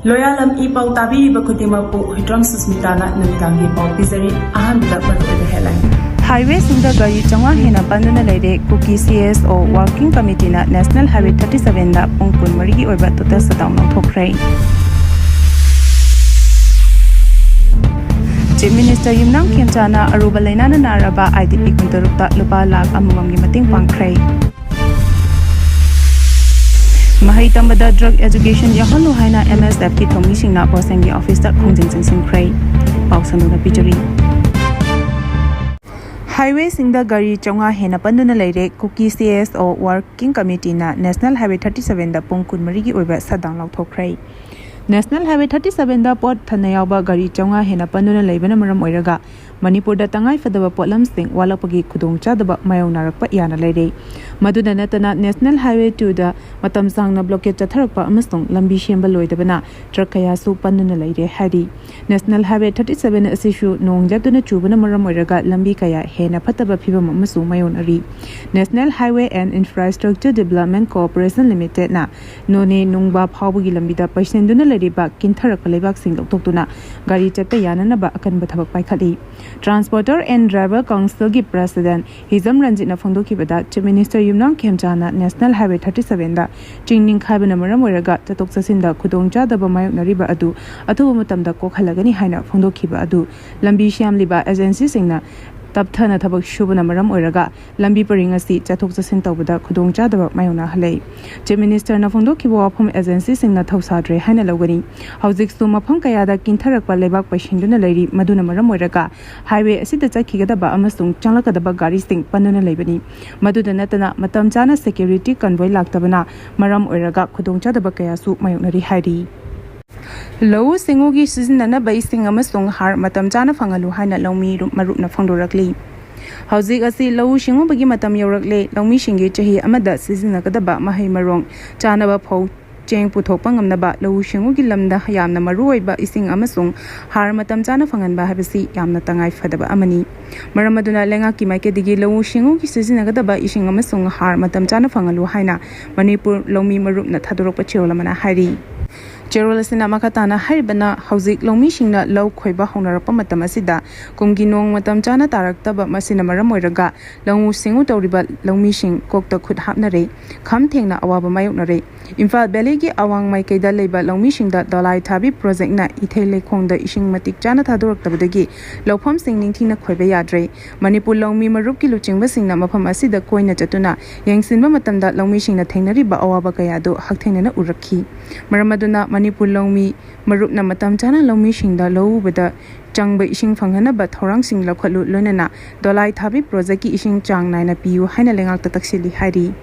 Loyalam E-PAO Tabi Bakutimapu, Hidram Susmitana, Numitangi Pau Pizari, Ahamida Patu headline. Highway Singa Gari Changwa Hena Pandana Lede, Kuki CSO Working Committee na National Highway 37 da PUNG24 Marigi Oiba Total Shutdown Laothokh. Chief Minister Cmna Aruba Lainana Naraba IDP Kuntarukta Lupa Lakh Amamamgi Mating Pangkhre. Mahai Tambada Drug Education Yahonu Haina MSF ki Kukisingna Singi Office da Khongjing Singkhre. Pausanduna Pichari. Highway Singa Gari Changwa Hena Pandana Lede, Kuki CSO Working Committee na National Highway 37 da PUNG24 Marigi Oiba Shutdown Laothokh. National Highway 37 da Port Thanayaba Gari Changwa Hena Pandana Leibana Maram Oiraga, Manipur da Tangai Fadaba Potlam Sing, Walapagi Kudong Chadaba Mayonarapa Yana Lede. Maduda Natana National Highway 2 da Matam Sangna Blockade Chatarapa Amasung, Lambi Shemba Loidabana, Trakaya Su Pandana Lede Hadi. National Highway 37 issue Nong Jabduna Chubana Maram Oiraga, Lambi Kaya, Hena Pataba Pibam Masu Mayonari. National Highway and Infrastructure Development Corporation Limited na None Nungba Pawagi Lambida Pashenduna Riba Kintarak Lebak Sing Laothokh Gari Chata Yananaba Akan Bathabak Paikali. Transporter and Driver Council Gi President Hizam Ranjitna Phongdokibada Chief Minister Cmna National Highway 37 da Chingning Khaibana Maram Oiraga Chatok Chasinda Khudong Chadaba Mayoknariba adu Athuba Matamda Kokhalagani Haina Phongdokiba adu Lambi Shyamliba Agency Singna Tapthana Thabak Shubana Maram Oiraga Lambi Paringasi Chatok Chasin Tawbada Khudong Chadaba Mayona Halei. Chief Minister na Phongdokiba Wafam Agency Singna Thausadre Haina Lawgani Hauzik Su Mafam Kayada Kintarakpa Lebak Pashinduna Lady Maduna Maram Oiraga Highway Asida Chakigadaba Amasung Changlakadaba Gari Sing Pandana Lebani Maduda Natana Matam Chana Security Convoy Laktabana Maram Oiraga Khudong Chadaba Kayasu Mayonari Hari. Low Singogi Susanana Basing Amasung Har Matam Chana Fangalu Haina Lomi Marupna Fongdorakli. Hauzik Asi Low Shingo Bagi Matam Yorakle, Lomi Shingi Chahi Amada Sizinakadaba Mahai Marong, Chanaba Po, Cheng Puthopangam Naba, Low Shingo Gilamda Yamna Maruiba Ising Amasung, Har Matam Chana Fanganba Habasi, Yamna Tangai Fadaba Amani. Maramaduna Lenga Kimake Digi Low Shingo Sizinakadaba Ishing Amasung Har Matam Chana Fangalu Haina, Manipur Lomi Marupna Tadoropa Chirolamana Hari. Jerolasina Makatana Haribana, Hauzik Lomi Shingna, Low Koiba Honarapa Matamasida, Kunginong Matam Chana Taraktaba Masina Maramoiraga, Long Singu Toriba, Lomi Shing, Kokta could hapnare, Kam Tengna Awaba Mayoknare. In fact, Belegi Awang Maikeda Leba, Lomi Shing that Dalai Tabi Project na Itele Konda Ishing Matik Jana Tadoraktabadagi, Lopam Singing Tina Koibayadre, Manipur Lomi Maruki Luching Basing Namapam Asida Koina Jatuna, Yang Sinba Matam that Lomi Shing na Tenariba Awaba Kayado, Haktena Uraki. Maramaduna Manipur Lomi Marupna Matam Chana Lomi Shingda Low with the Changba Ishing Fangana but Horang Sing Lokhalu Lunana, Dolai Tabi Projeki Ishing Chang Nina PU Haina Lengak Taksili Hari.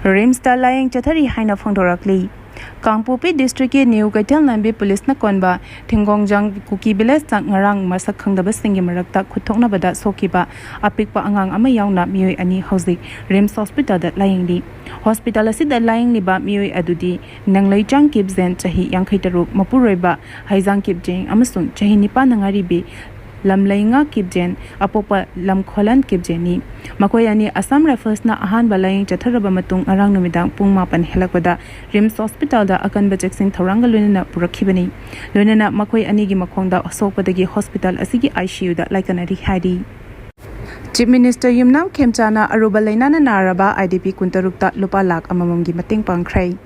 Rimsta Lying Chatari Haina Fongdorakli. Kangpopi District New Gaitel Nambi Police na Konba, Tingongjang Kuki Biles Ngarang Masak Kangdaba Singi Marakta Kutokna Bada Sokiba, Apikpa Angang Amayauna Mui Ani Hauzik, Rims Hospital that lying li. Hospital Asida lying liba Mui Adudi, Nanglai Jang Kibzen Chahi Yankaitaruk, Mapureba, Haizang Kibjing, Amasun, Chahi Nipa Nangaribi. Lamlainga Kibjen, Apopa Lamkholan Kibjeni. Makoyani Assam Rifles na Ahan Balaying Chataraba Matung Arang Numidang Pungmapan Helakbada, Rims Hospital da Akan Bajexing Taranga Lunana Purakibani. Lunana Makoy Anigi Makonda Sopadagi Hospital Asigi ICU da Laikanari Hadi. Chief Minister Cmna Aruba Lainana Naraba IDP Kuntarukta Lupa Lakh Amamamgi Mating Pangkhre.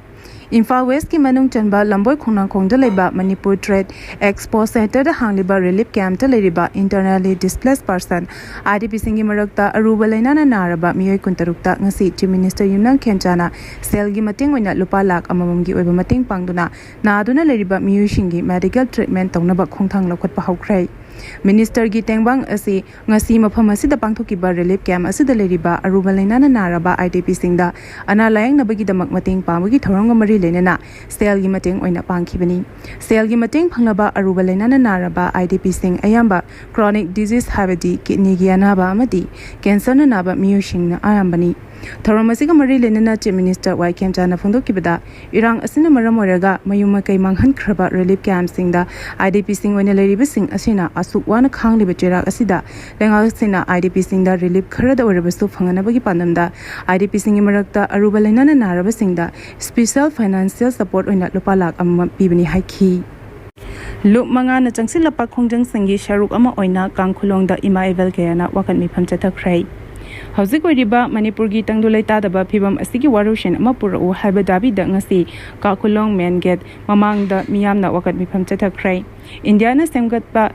Imphal West ki Manung Chanba Lamboy Khonang Khongda Leba Manipur Trade Expo Center da Hangliba Relief Camp ta Leriba Internally Displaced Person IDP Singi Marakta Aruba Lainana Naraba Miyoi Kuntarukta Ngasi Chief Minister Cmna Selgi Mating Oina Lupa Lakh Amamamgi Oiba Mating Pangduna Naduna Leriba Miyoi Shingi Medical Treatment Tawnaba Khongthang Lokhatpa Haukhre. Minister Gi Tengbang Asi Ngasi Mafam Asida Pangthokiba Relief Camp Asida Leriba Aruba Lainana Naraba IDP Singda Ana Layang Nabagi Damak Mating Pamagi Thoranga Mari Lenana Selgi Mating Oina Pangkibani Selgi Mating Panglaba Aruba Lainana Naraba IDP Sing Ayamba Chronic Disease Habadi Kidney Gianaba Amadi Cancer Naba Miyushing Ayambani Thoram asiga mari lenana Chief Minister Cmna phongdokibada irang asina maram oraga mayum makai manghan khraba relief camp singda IDP sing oina leriba sing asina asuk wana khangliba cherak asida lenga sina IDP singda relief kharada orabasu phanganabagi pandamda IDP sing marakta aruba lenana naraba singda special financial support oina lupa lak amma pibani haiki Luk manga na changsil lapa khongjang Singi Sharuk ama oina kangkhulong da ima evel kayana wakan mifam chathakrai Hauzik oiriba Manipur gi tangdulai tadaba phibam asigi warushin ama purau haiba dabi da ngasi kangkhulong main gate mamang da miyamna wakan mifam chathakrai India na semgatpa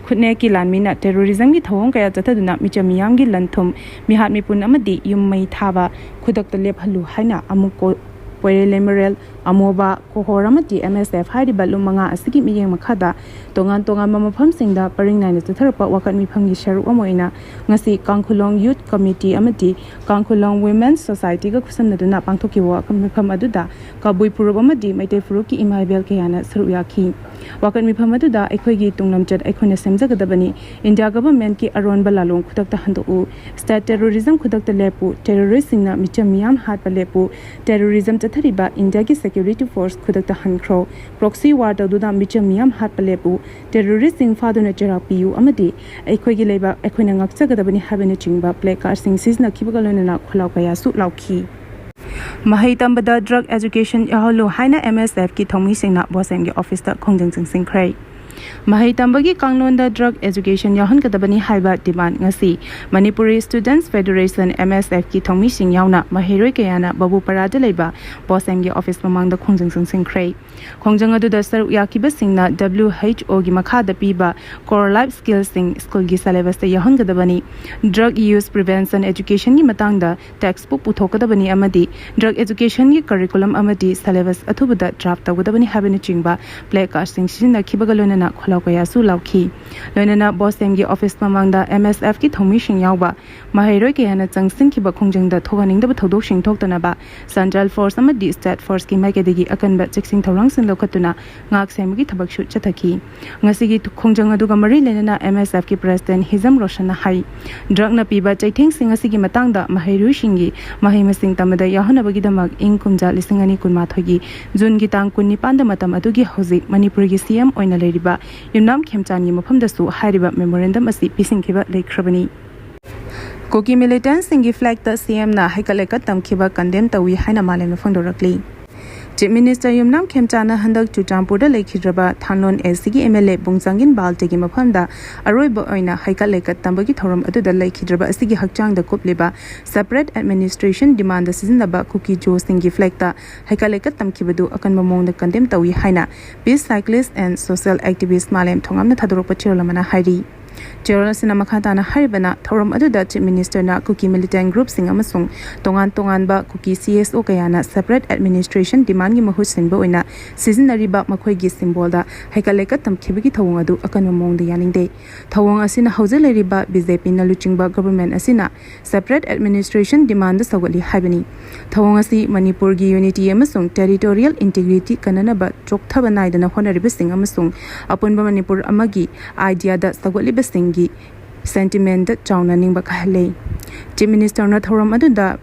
khutne ki lanmina terrorism gi thawong kaya chathaduna micha miyam gi lanthum mihat mipun amadi yummai thaba khudak ta lep halu haina amuko Poire Lemerel, Amoba, Kohoramati, MSF, Heidi Balumanga, Asiki Miyang Makada, Tongan Mamapam Singda, Paring Nine, the Therapa, Wakan Mipangi Sharu Omoina, Ngasi, Kangkulong Youth Committee Amati, Kangkulong Women's Society, Kusam Naduna, Pangtoki Wakan Mipamaduda, Kabui Purubamadi, Maite Furuki, Imaibel Kayana, Suruyaki. Wakan Mipamaduda, Equigi Tungnamjat, Equina Semzagadabani, India government ki Aron Balalong, Kudakta Handu, State terrorism Kudakta Lepu, terrorism na Michamiam Hat Palepu, terrorism Thariba India ki security force khudakta hankro proxy war tawduda micham miyam hat palepu terrorist sing faduna chera piu amadi aikhoi gi leiba aikhoina ngakchagadabani habene chingba placard sing sizna khibagalona khulaw kaya su laukhi Mahai tambada drug education yaholo haina MSF ki thomi singna bosem gi office ta khongjang sing krai Mahai tambagi kanglonda drug education yahan kadabani haiba demand ngasi Manipuri Students Federation MSF ki thongmi sing yauna mahiroi kayana babu parada leiba bosem gi office mamangda khongjang sing krai khongjang adu da saru yakiba singna WHO gi makhada piba core life skills sing school gi syllabus ta yahan kadabani drug use prevention education gi matangda textbook puthokadabani amadi drug education gi curriculum amadi syllabus athubada draft tawdabani habani chingba placard sing sinna khibagalona khulaw kaya su laukhi loinana bosem gi office mamangda MSF ki thomi sing yawba mahairoi kayana changsing ki ba khongjangda thoganing da thodok sing thoktana ba central force amadi state force ki maikadegi akanba chiksing thorang sin lokhatuna ngak semgi thabak shu chathaki ngasi gi khongjang adu ga mari lenana MSF ki president Hizam Roshan hai drug na piba chaithing sing asi gi matangda mahairoi singi mahima sing tamada yahana bagi damak ing kumja lisingani kunma thogi jun gi tang kunni panda matam adu gi hozik manipur gi CM oina leriba Yumnam Khemchani mafamdasu hairiba memorandum asi pisingkiba lekhrabani Kuki Militan Singi Flagta Cmna Heikat Tamkhre condemn tawi haina malen phongdorakli Chief Minister Yumnam Khemchana handak Chuchampurda lekhidraba Thanlon SCG MLA Bungchangin Baltegi mafamda aroiba oina Heikat tambagi thoram aduda lekhidraba asigi hakchang da kopliba separate administration demand da sizinaba Kuki Jo Singi Flagta Heikat tamkhibadu akan mamongda condemn tawi haina peace cyclists and social activists malem thongamna thadorokpa chirolamana hairi General Sinama Khatana Haribana, Thorum Aduda Chief Minister na Kuki Militan Group Sing Amasung, Tongan ba Kuki CSO Kayana separate administration demand gi mahut singba oina seasonary ba makhoi gi symbol da Heikat tamkhibagi thawong adu akan mamong da yaningde thawong asina haujelari ba BJP na luchingba government asina separate administration demand da sawali haibani thawong asi Manipur gi unity amasung territorial integrity kanana ba chokthaba naidana honariba sing amasung apunba Manipur amagi idea da sawali Singi sentiment chauna ningba khahle Chief Minister na thoram aduda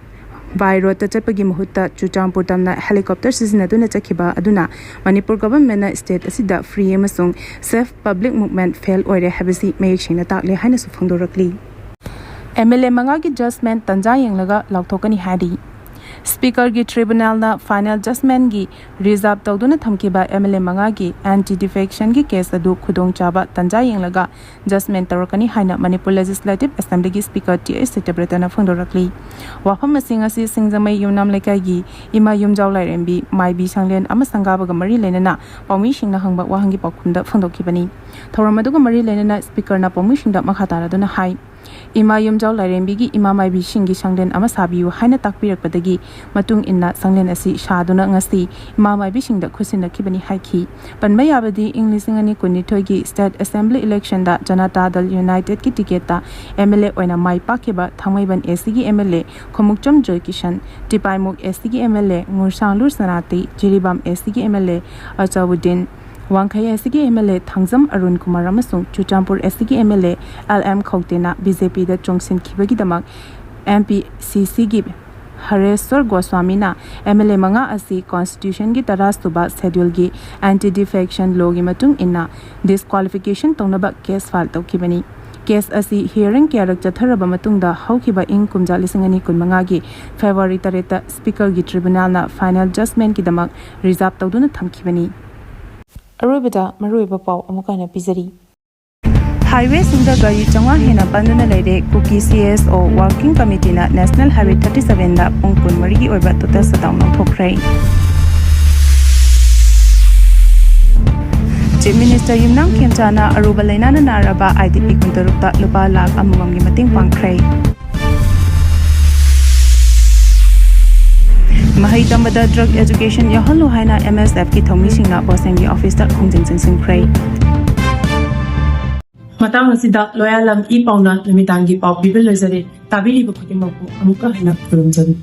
by road chapagi mahutta Chuchampur tamna helicopter sizinaduna chakhiba aduna Manipur government na state asida free amasung safe public movement fail oire habisi mayekshina takle haina su phongdorakli MLA manga gi judgment tanja yenglaga Laothokh hadi Speaker gi tribunal na final judgment gi reserve tawduna thamkiba MLA manga gi anti defection gi case adu khudong chaba tanja yenglaga judgment tarakani haina Manipur Legislative Assembly gi Speaker T.S. Setebratana phongdorakli wafam singa si singjamai yumnam lekai gi ima yumjaw lairembi maibi sanglen ama sangaba ga mari lenana pawmi singna hangba wahangi pakhunda phongdokibani thoramadu ga mari lenana speaker na pawmi singda makhatara duna hai Ima yumjaw lairembi gi ima maibi singi sanglen ama sabiu haina takpirakpadagi matung inna sanglen asi shaduna ngasi ima maibi singda khusina kibani haiki panmayabadi English ngani kunithoi gi state assembly election da Janata Dal United ki ticket ta MLA oina mai pakiba thangmaiban SCG MLA Khomukcham Joy Kishan Tipaimuk SCG MLA Ngursanglur Sanati Jiribam SCG MLA Achawuddin Wangkhai SCG MLA Thangjam Arun Kumar amasung Chuchampur SCG MLA LM Khogtena BJP da chongsin khibagi damak MPCC gi Hareswar Goswamina MLA manga asi Constitution gi tara suba schedule gi anti-defection law gi matung inna disqualification tongnaba case file tawkibani. Case asi hearing character tharaba matungda haukiba ing kumja lisingani kunmanga gi February tareta speaker gi tribunal na final judgment ki damak reserve tawduna thamkibani. Arubada maruiba pau amukana pizari. Highway Singda Gari Changwa Hena Pandana Lede Kuki CSO Working Committee na National Highway 37 da Pungkun Marigi Oiba Total Shutdown Laothokh. Chief Minister Yumnam Cmna Aruba Lainana Naraba IDP Kuntarukta Lupa Lakh Amungam gi mating pangkhre. Mahai tamada drug education yahalu haina MSF ki thomisingna Bosenggi office da khongjing chingsinkhre. Matang asida loyalam E-PAO na Militan gi pau bibil lezare tabili bakudi mapu amuka hina kurumjani.